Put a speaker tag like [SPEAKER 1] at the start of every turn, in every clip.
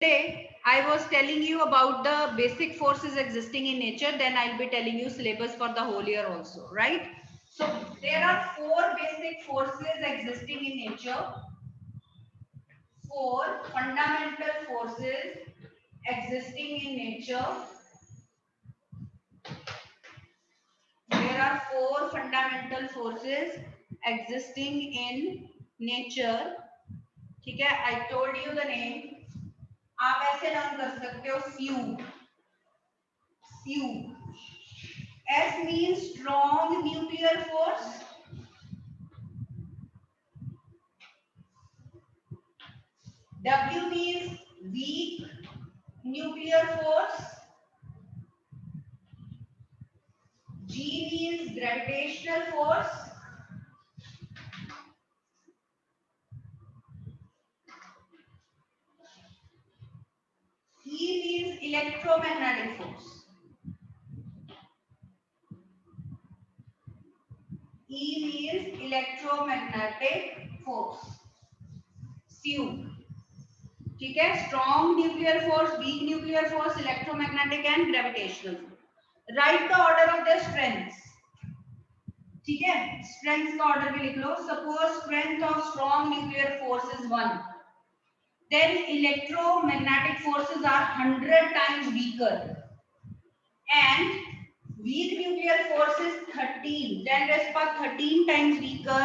[SPEAKER 1] Today, I was telling you about the basic forces existing in nature, then I'll be telling you syllabus for the whole year also, right? So, there are four basic forces existing in nature, four fundamental forces existing in nature. There are four fundamental forces existing in nature. ठीक है, I told you the name. आप ऐसे नाम कर सकते हो few. Few. S means strong nuclear force. W means weak nuclear force. G means gravitational force. E means electromagnetic force. E means electromagnetic force. SU. ठीक है, strong nuclear force, weak nuclear force, electromagnetic and gravitational force. Write the order of their strengths. ठीक है, strengths का order भी लिख लो. Suppose strength of strong nuclear force is 1. Then electromagnetic forces are 100 times weaker. And weak nuclear force is 13, 10 raised power 13 times weaker,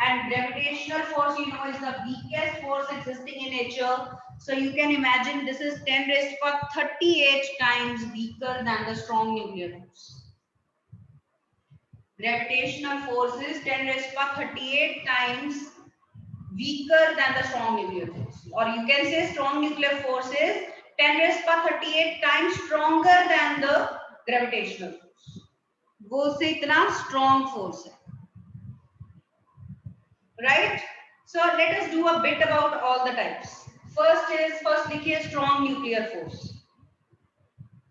[SPEAKER 1] and gravitational force, you know, is the weakest force existing in nature. So you can imagine this is 10 raised power 38 times weaker than the strong nuclear force. Gravitational force is 10 raised power 38 times weaker than the strong nuclear force, or you can say strong nuclear force is 10 raised power 38 times stronger than the gravitational force. वो से इतना strong force है, right? So let us do a bit about all the types. First लिखिए strong nuclear force.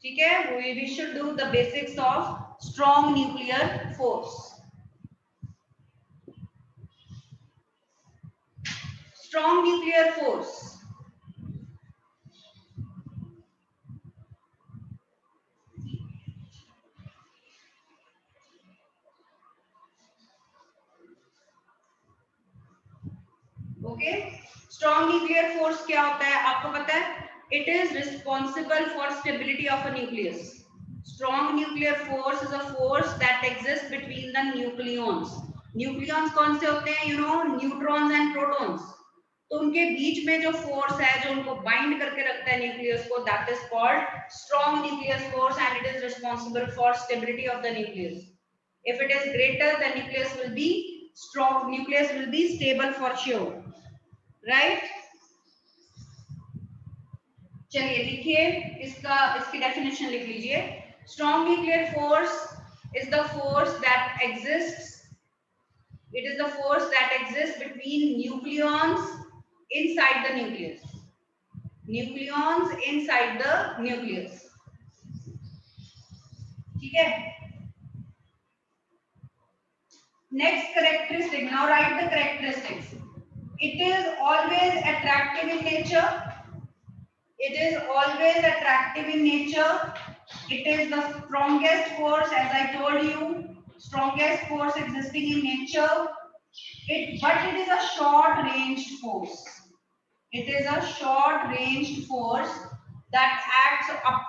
[SPEAKER 1] ठीक है, we should do the basics of strong nuclear force. Strong nuclear force. Okay, strong nuclear force क्या होता है आपको पता है? It is responsible for stability of a nucleus. Strong nuclear force is a force that exist between the nucleons. Nucleons कौन से होते हैं? You know, neutrons and protons. तो उनके बीच में जो फोर्स है जो उनको बाइंड करके रखता है न्यूक्लियस को, that is called strong nuclear force and it is responsible for stability of the nucleus. If it is greater, the nucleus will be strong. Nucleus will be stable for sure. Right? चलिए लिखिए इसकी definition लिख लीजिए. Strong nuclear force is the force that exists. It is the force that exist between nucleons inside the nucleus. Nucleons inside the nucleus. ठीक है. Next characteristic. Now write the characteristics. It is always attractive in nature. It is always attractive in nature. It is the strongest force, as I told you, strongest force existing in nature. But it is a short-ranged force. It is a short-ranged force that acts up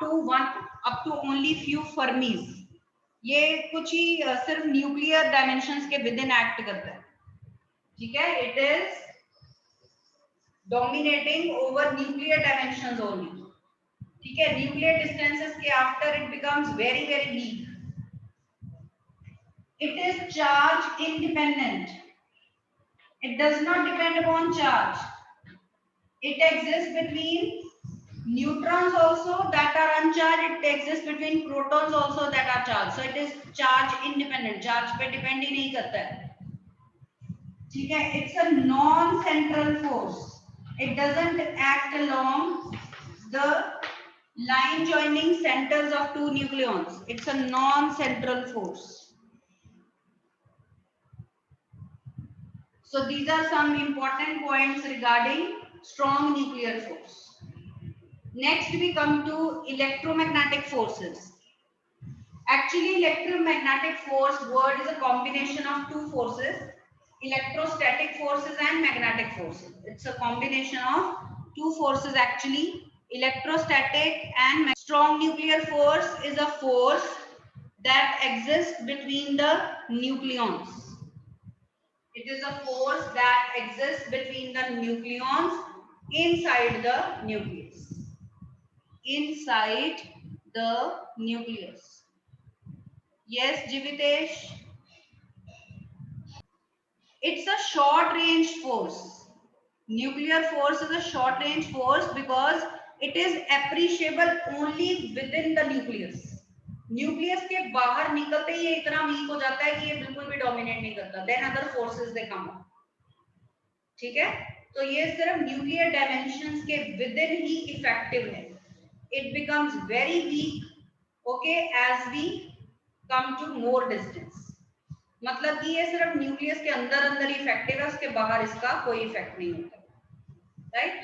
[SPEAKER 1] to only few Fermis. ये कुछ ही सिर्फ nuclear dimensions के with in act करता है. ठीक है, it is dominating over nuclear dimensions only. ठीक है, nuclear distances के after it becomes very very weak. It is charge independent. It does not depend upon charge. It exists between neutrons also that are uncharged. It exists between protons also that are charged. So it is charge independent. Charge पे depend ही नहीं करता है. ठीक है, it's a non-central force. It doesn't act along the line joining centers of two nucleons. It's a non-central force. So these are some important points regarding strong nuclear force. Next we come to electromagnetic forces. Actually, electromagnetic force word is a combination of two forces, electrostatic forces and magnetic forces. It's a combination of two forces actually, electrostatic and strong nuclear force is a force that exists between the nucleons. It is a force that exists between the nucleons inside the nucleus. Inside the nucleus. Yes, Jivitesh. It's a short range force. Nuclear force is a short range force because it is appreciable only within the nucleus. Nucleus के बाहर निकलते ही ये इतना week हो जाता है कि ये बिल्कुल भी डोमिनेट नहीं करता. Then other forces they come. ठीक है, तो ये सिर्फ न्यूक्लियर डायमेंशंस के विदिन ही इफेक्टिव है. It becomes very weak okay as we come to more distance. मतलब कि ये सिर्फ न्यूक्लियस के अंदर अंदर इफेक्टिव है, उसके बाहर इसका कोई इफेक्ट नहीं होता. Right,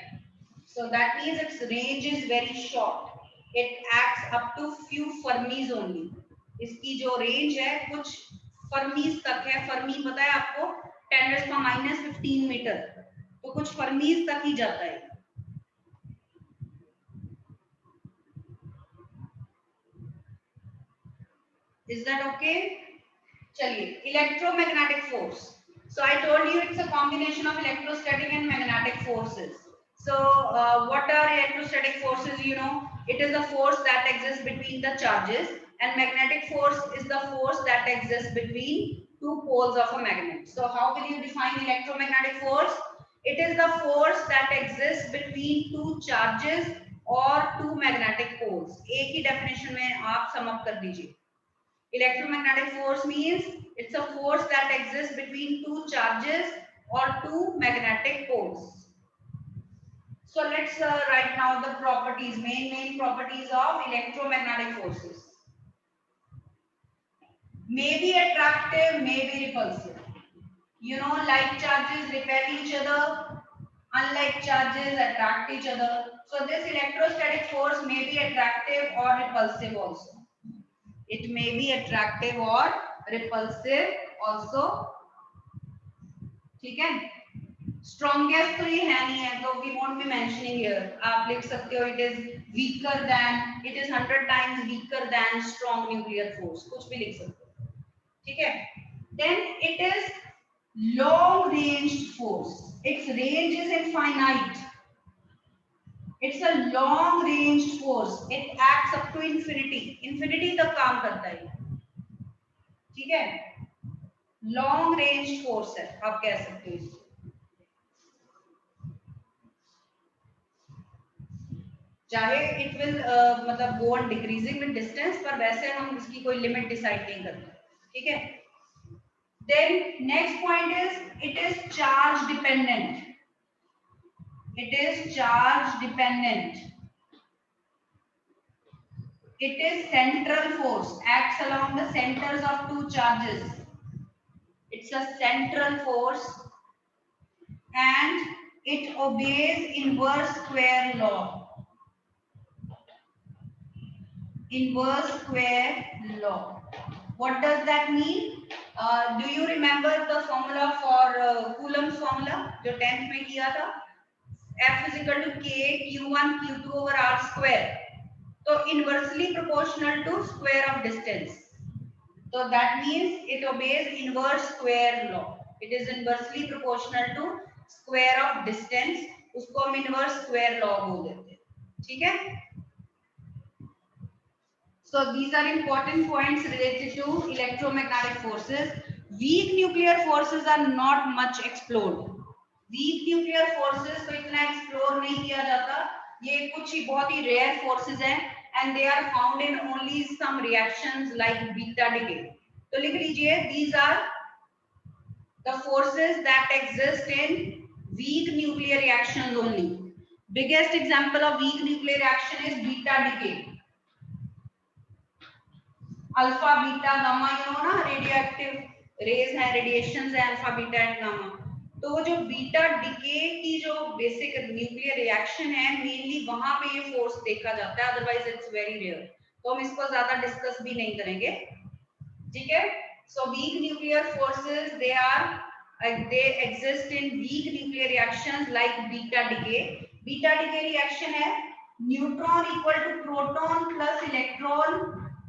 [SPEAKER 1] so that means its range is very short. It acts up to few fermis only. इसकी जो रेंज है कुछ फर्मीज तक है. फर्मी पता है आपको 10⁻⁻15 मीटर, तो कुछ फर्मीज तक ही जाता है. Is that okay? चलिए, electromagnetic force. So I told you it's a combination of electrostatic and magnetic forces. So what are electrostatic forces? You know, it is the force that exists between the charges, and magnetic force is the force that exists between two poles of a magnet. So how will you define electromagnetic force? It is the force that exists between two charges or two magnetic poles. एक ही definition में आप sum up कर दीजिए. Electromagnetic force means it's a force that exists between two charges or two magnetic poles. So let's write now the properties, main properties of electromagnetic forces. May be attractive, may be repulsive. You know, like charges repel each other, unlike charges attract each other. So this electrostatic force may be attractive or repulsive also. It may be attractive or repulsive also. ठीक है, strongest तो ये है नहीं है, तो we won't be mentioning here. आप लिख सकते हो it is weaker than, it is 100 times weaker than strong nuclear force, कुछ भी लिख सकते हो. ठीक है, then it is long ranged force. Its range is infinite. It's a long ranged force. It acts up to infinity. Infinity तक काम करता है. ठीक है, long ranged force है, आप कह सकते हो इसको. चाहे it will मतलब go on decreasing with distance, पर वैसे हम इसकी कोई लिमिट डिसाइड नहीं करते. ठीक है, then next point is it is charge dependent. It is charge dependent. It is central force, acts along the centers of two charges. It's a central force and it obeys inverse square law. Inverse square law. What does that mean? Do you remember the formula for Coulomb's formula जो 10th में किया था? F is equal to K Q1 Q2 over R square. So inversely proportional to square of distance. So that means it obeys inverse square law. It is inversely proportional to square of distance. उसको हम inverse square law बोल देते हैं. ठीक है? So these are important points related to electromagnetic forces. Weak nuclear forces are not much explored. Weak nuclear forces को इतना explore नहीं किया जाता. ये कुछ ही बहुत ही rare forces हैं and they are found in only some reactions like beta decay. तो लिख लीजिए, these are the forces that exist in weak nuclear reactions only. Biggest example of weak nuclear reaction is beta decay. Alpha beta gamma, you know ना, radioactive raise है, radiations है alpha beta and gamma. तो वो जो beta decay की जो basic nuclear reaction है mainly वहां पे ये फोर्स देखा जाता है, अदरवाइज इट्स वेरी रेयर। तो हम इसको ज्यादा डिस्कस भी नहीं करेंगे, ठीक है। So weak nuclear forces they exist in weak nuclear reactions like beta decay. Beta decay reaction है neutron equal to proton plus electron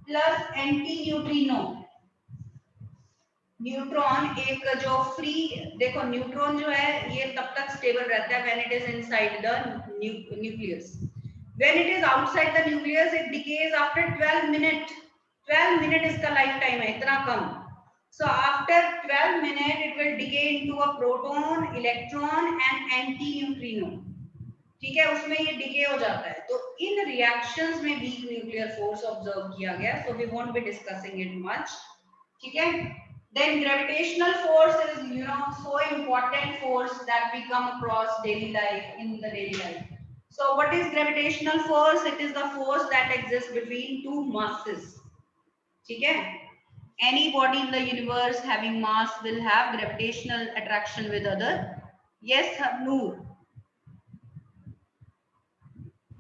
[SPEAKER 1] plus anti neutrino. Neutron एक जो फ्री, देखो न्यूट्रॉन जो है ये तब तक स्टेबल रहता है when it is inside the nucleus. When it is outside the nucleus it decays after 12 minute. 12 minute इसका लाइफ टाइम है, इतना कम। So after 12 minute it will decay into a proton, electron and antineutrino, ठीक है, उसमें ये decay हो जाता है। तो इन रिएक्शंस में वीक न्यूक्लियर फोर्स ऑब्जर्व किया गया, so we won't be discussing it much, ठीक है। Then gravitational force is, so important force that we come across daily life, in the daily life. So what is gravitational force? It is the force that exists between two masses, ठीक है। Any body in the universe having mass will have gravitational attraction with other. Yes, Noor.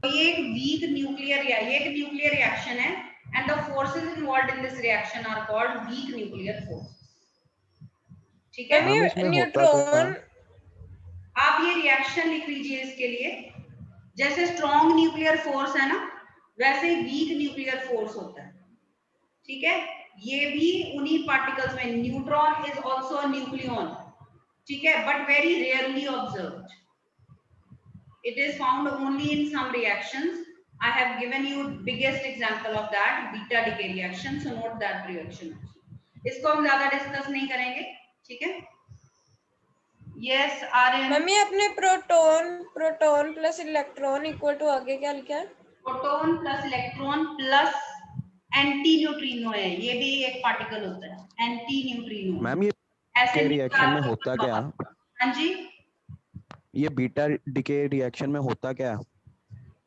[SPEAKER 1] तो ये एक weak nuclear या ये एक nuclear reaction है and the forces involved in this reaction are called weak nuclear force, ठीक है।
[SPEAKER 2] Ma'am इसमें होता क्या?
[SPEAKER 1] आप ये रिएक्शन लिख लीजिए इसके लिए, जैसे स्ट्रॉन्ग न्यूक्लियर फोर्स है ना वैसे ही वीक न्यूक्लियर फोर्स होता है, ठीक है। ये भी उन्हीं पार्टिकल्स में, न्यूट्रॉन इज आल्सो न्यूक्लियन, ठीक है, but very rarely observed. It is found only in some reactions. I have given you biggest example of that, beta decay reaction, so note that reaction. इसको हम ज्यादा discuss नहीं करेंगे, ठीक है। Yes, Aryan.
[SPEAKER 2] Mummy अपने proton plus electron equal to आगे क्या लिखा है?
[SPEAKER 1] Proton plus electron plus anti neutrino है, ये भी एक पार्टिकल होता है एंटी न्यूट्रिनो।
[SPEAKER 3] मैम ये
[SPEAKER 1] ऐसे
[SPEAKER 3] रिएक्शन में होता क्या?
[SPEAKER 1] हाँ जी,
[SPEAKER 3] ये बीटा डिके रिएक्शन में होता क्या?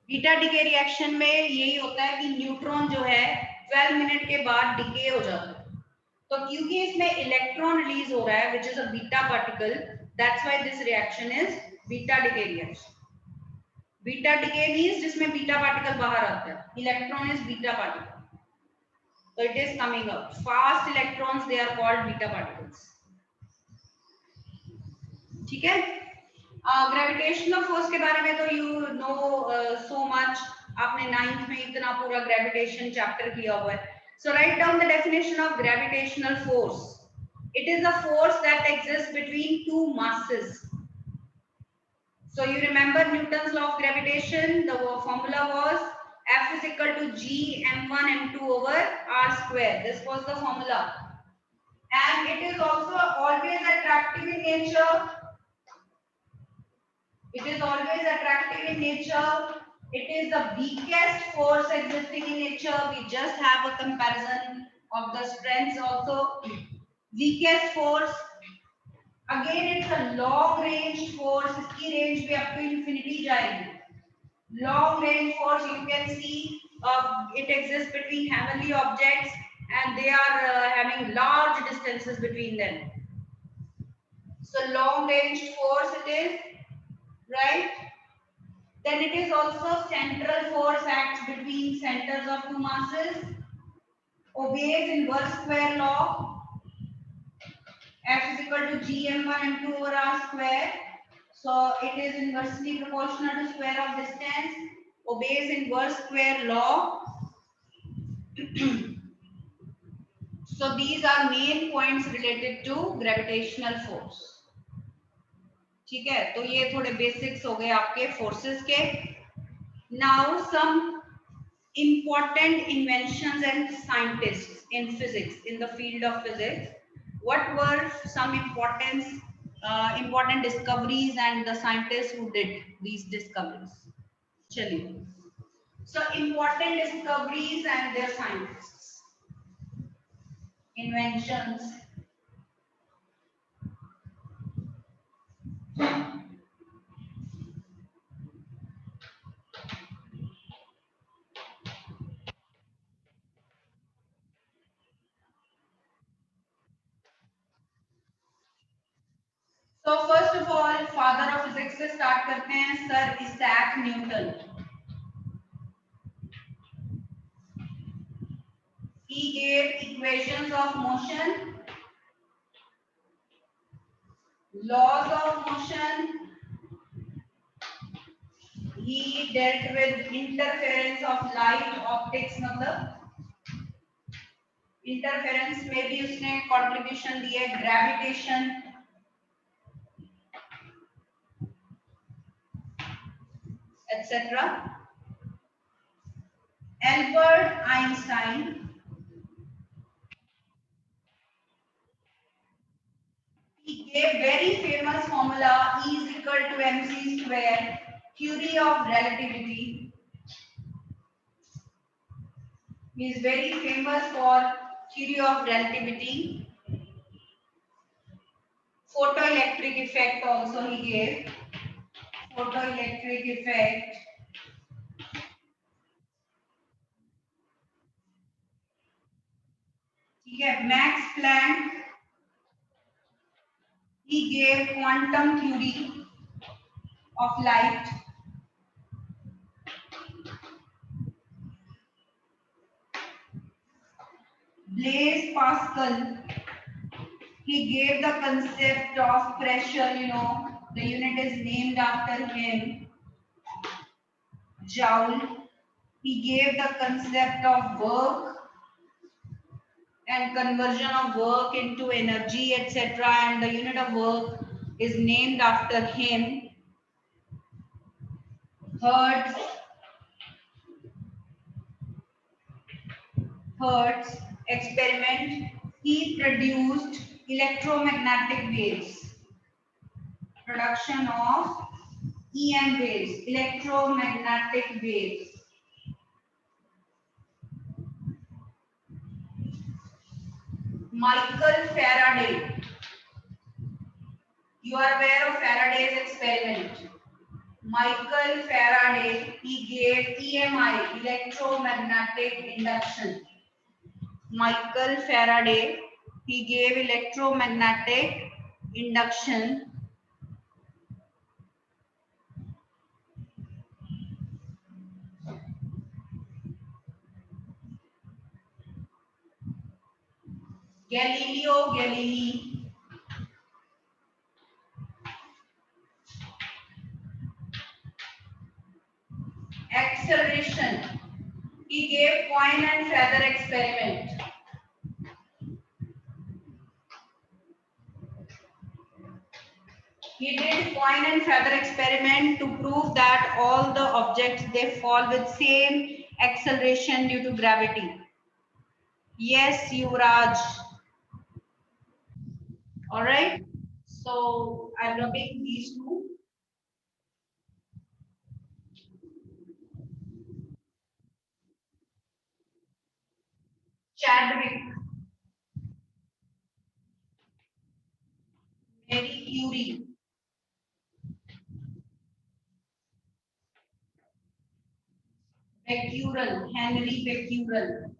[SPEAKER 1] बीटा डिके रिएक्शन में यही होता है कि न्यूट्रॉन जो है 12 मिनट के बाद डिके हो जाता है। तो क्योंकि इसमें इलेक्ट्रॉन रिलीज हो रहा है which is a beta particle, that's why this reaction is beta decay reaction. Beta decay means जिसमें बीटा पार्टिकल बाहर आता है, electron is beta particle, so it is coming up fast electrons, they are called beta particles, ठीक है। Gravitational force के बारे में तो यू नो सो मच, आपने 9th में इतना पूरा ग्रेविटेशन चैप्टर किया हुआ है। So write down the definition of gravitational force. It is a force that exist between two masses. So you remember Newton's law of gravitation, the formula was F is equal to G m1 m2 over r square. This was the formula, and it is also always attractive in nature. It is always attractive in nature. It is the weakest force existing in nature. We just have a comparison of the strengths also. Weakest force. Again, it's a long range force. इसकी range भी up to infinity जाएगी. Long range force, you can see it exists between heavenly objects, and they are having large distances between them. So long range force it is. Right? Then it is also central force acts between centers of two masses, obeys inverse square law. F is equal to G m1 m2 over r square. So it is inversely proportional to square of distance, obeys inverse square law. So these are main points related to gravitational force. ठीक है, तो ये थोड़े basics हो गए आपके forces के। Now some important inventions and scientists in physics, in the field of physics. What were some important discoveries and the scientists who did these discoveries? Chaliye, so important discoveries and their scientists, inventions. So first of start करते हैं Sir Isaac Newton. He gave equations of motion, laws of motion. He dealt with interference of light, optics मतलब interference में भी उसने contribution दी है, gravitation etcetera. Albert Einstein, he gave very famous formula E is equal to mc square, theory of relativity. He is very famous for theory of relativity. Photoelectric effect also he gave, photoelectric effect. ठीक है, Max Planck, he gave quantum theory of light. Blaise Pascal, he gave the concept of pressure, the unit is named after him. Joule, he gave the concept of work and conversion of work into energy, etc., and the unit of work is named after him. Hertz experiment, he produced electromagnetic waves, production of EM waves, electromagnetic waves. Michael Faraday, you are aware of Faraday's experiment. Michael Faraday, he gave EMI, electromagnetic induction. Michael Faraday, he gave electromagnetic induction. Galileo Galilei, acceleration, he gave coin and feather experiment. He did coin and feather experiment to prove that all the objects, they fall with same acceleration due to gravity. Yes, Yuvraj. All right. So I'm rubbing these two. Chadwick, Marie Curie, Becquerel, Henry Becquerel,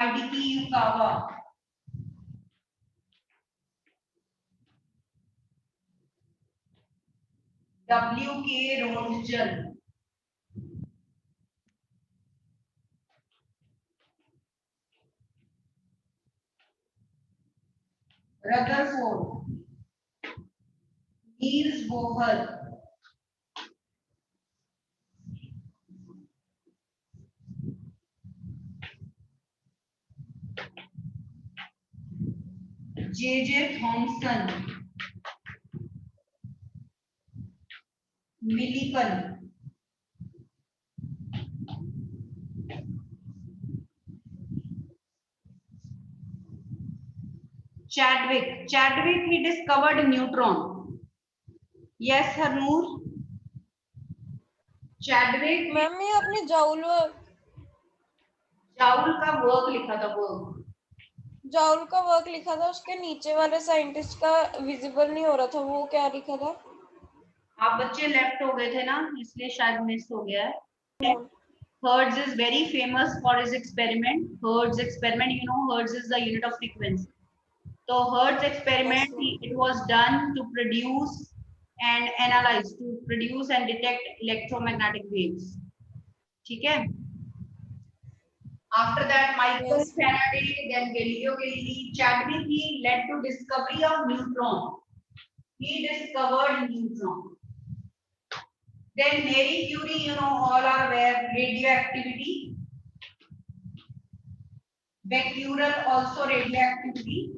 [SPEAKER 1] Hideki Yukawa, W.K. Roentgen, Rutherford, Niels Bohr, J.J. Thomson, Millikan, Chadwick. Chadwick, he discovered neutron. Yes, Harnoor. Chadwick.
[SPEAKER 2] Ma'am ये आपने joule
[SPEAKER 1] का work लिखा था, work.
[SPEAKER 2] Joule का work लिखा था, उसके नीचे वाले साइंटिस्ट का विजिबल नहीं हो रहा था, वो क्या लिखा था?
[SPEAKER 1] आप बच्चे लेफ्ट हो गए थे ना, इसलिए शायद मिस हो गया है। Hertz is very famous for his experiment. Hertz experiment, Hertz is the unit of frequency. तो Hertz experiment,
[SPEAKER 2] Yes,
[SPEAKER 1] it was done to produce and analyze, to produce and detect electromagnetic waves. ठीक है? After that, Michael
[SPEAKER 2] yes,
[SPEAKER 1] Faraday, then Galileo Galilei, Chadwick, he led to discovery of neutron. He discovered neutron. Then Marie Curie, you know, all are aware, radioactivity. Becquerel also radioactivity.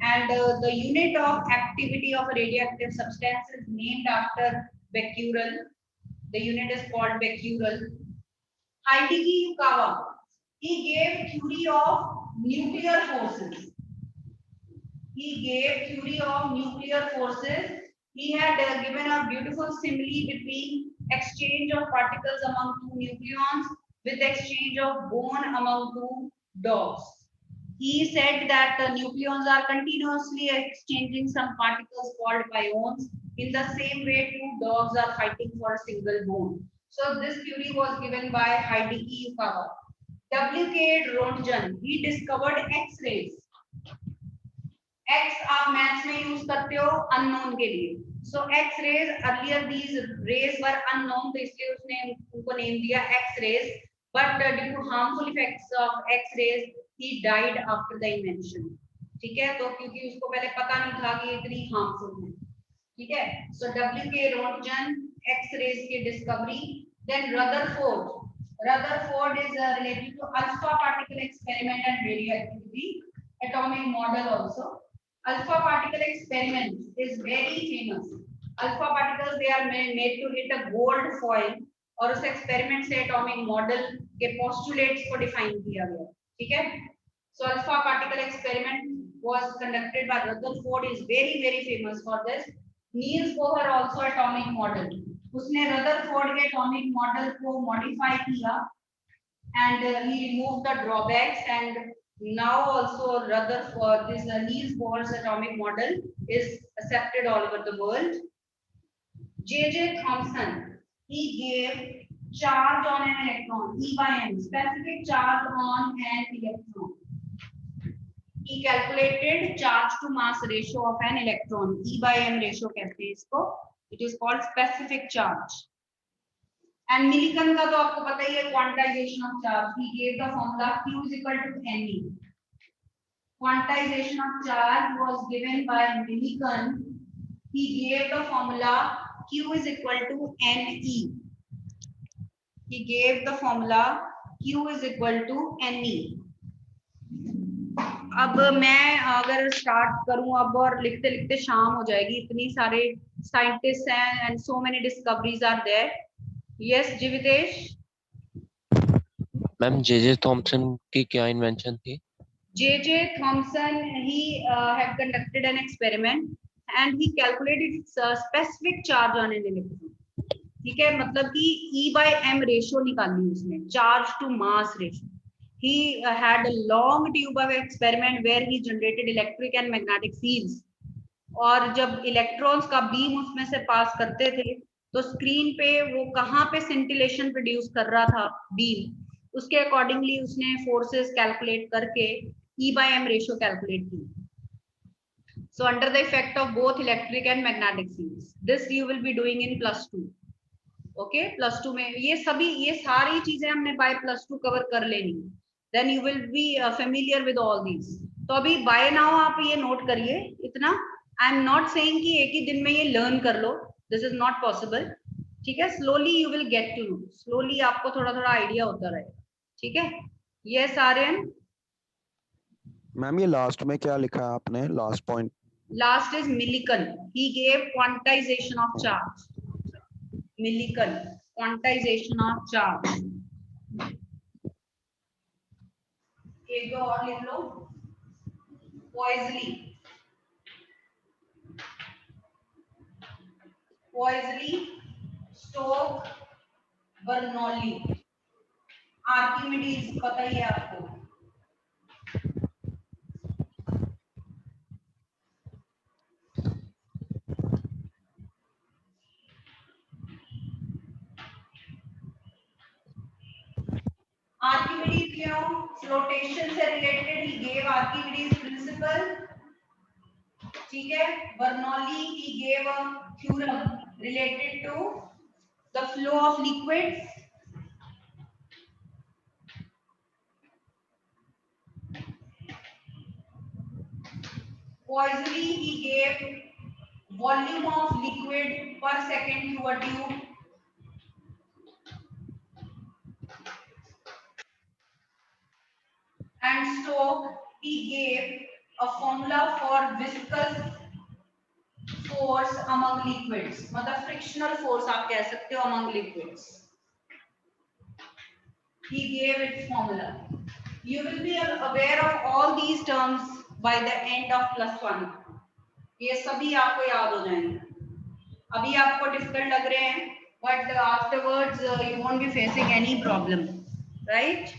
[SPEAKER 1] And the unit of activity of a radioactive substance is named after Becquerel. The unit is called Becquerel. Hideki Yukawa, he gave theory of nuclear forces. He gave theory of nuclear forces. He had given a beautiful simile between exchange of particles among two nucleons with exchange of bone among two dogs. He said that the nucleons are continuously exchanging some particles called pions. In the same way, two dogs are fighting for a single bone. So this theory was given by Hideki Yukawa. W.K. Rontgen, he discovered X-rays. X आप maths में use करते हो unknown के लिए. So X-rays, earlier these rays were unknown, तो इसलिए उसने उनको नेम दिया X-rays. But due to harmful effects of X-rays, he died after the invention. ठीक है, तो क्योंकि उसको पहले पता नहीं था कि इतनी harmful है. ठीक है, so W.K. Rontgen, X-rays की discovery. Then Rutherford is related to alpha particle experiment and radioactivity, atomic model also. Alpha particle experiment is very famous. Alpha particles, they are made to hit a gold foil और उस experiment से atomic model के postulates को define किया गया. ठीक है, so alpha particle experiment was conducted by Rutherford, is very famous for this. Niels Bohr also atomic model. उसने Rutherford के atomic model को modify किया and he removed the drawbacks, and now also Rutherford, this Niels Bohr's atomic model is accepted all over the world. J.J. Thomson, he gave charge on an electron, E by M, specific charge on an electron. He calculated charge to mass ratio of an electron, E by M ratio कहते हैं इसको. It is called specific charge. And Millikan का तो आपको पता ही है, quantization of charge. He gave the formula Q is equal to Ne. Quantization of charge was given by Millikan. He gave the formula Q is equal to Ne. He gave the formula Q is equal to Ne. अब मैं अगर start करूं अब और लिखते लिखते शाम हो जाएगी, इतनी सारे साइंटिस्ट हैं and so many discoveries are there. Yes, Jivitesh.
[SPEAKER 4] Ma'am J Thomson की क्या इन्वेंशन थी?
[SPEAKER 1] J.J. Thomson, he had conducted an experiment and he calculated its specific charge on an electron. ठीक है, मतलब कि E by M ratio निकाली उसने, charge to mass ratio. He had a long tube of experiment where he generated electric and magnetic fields. और जब electrons का beam उसमें से पास करते थे तो स्क्रीन पे वो कहाँ पे सेंटिलेशन प्रोड्यूस कर रहा था बीम, उसके अकॉर्डिंगली उसने फोर्सेस कैलकुलेट करके E by M ratio calculate की. So under the effect of both electric and magnetic fields, this you will be doing in +2. Okay, +2 में ये सारी चीजें हमने by +2 कवर कर लेनी. Then you will be familiar with all these. तो अभी by now आप ये नोट करिए इतना. I am not saying कि एक ही दिन में ये लर्न कर लो. This is not possible. ठीक है, slowly you will get to know. Slowly आपको थोड़ा थोड़ा आइडिया होता रहेगा. ठीक है. Yes, Aryan.
[SPEAKER 3] मैम ये लास्ट में क्या लिखा है आपने, last point?
[SPEAKER 1] Last is Millikan. He gave quantization of charge. Millikan, quantization of charge. एक दो और लिख लो. Poiseuille, Stokes, Bernoulli, Archimedes पता ही है आपको. Archimedes, you know, flotation से related, he gave Archimedes principle. ठीक है, Bernoulli he gave a theorem related to the flow of liquids. Poiseuille he gave volume of liquid per second through a tube. And Stokes he gave a formula for viscous force among liquids, मतलब frictional force आप कह सकते हो among liquids. He gave its formula. You will be aware of all these terms by the end of +1. ये सभी आपको याद हो जाएंगे. अभी आपको difficult लग रहे हैं, but afterwards you won't be facing any problem, right?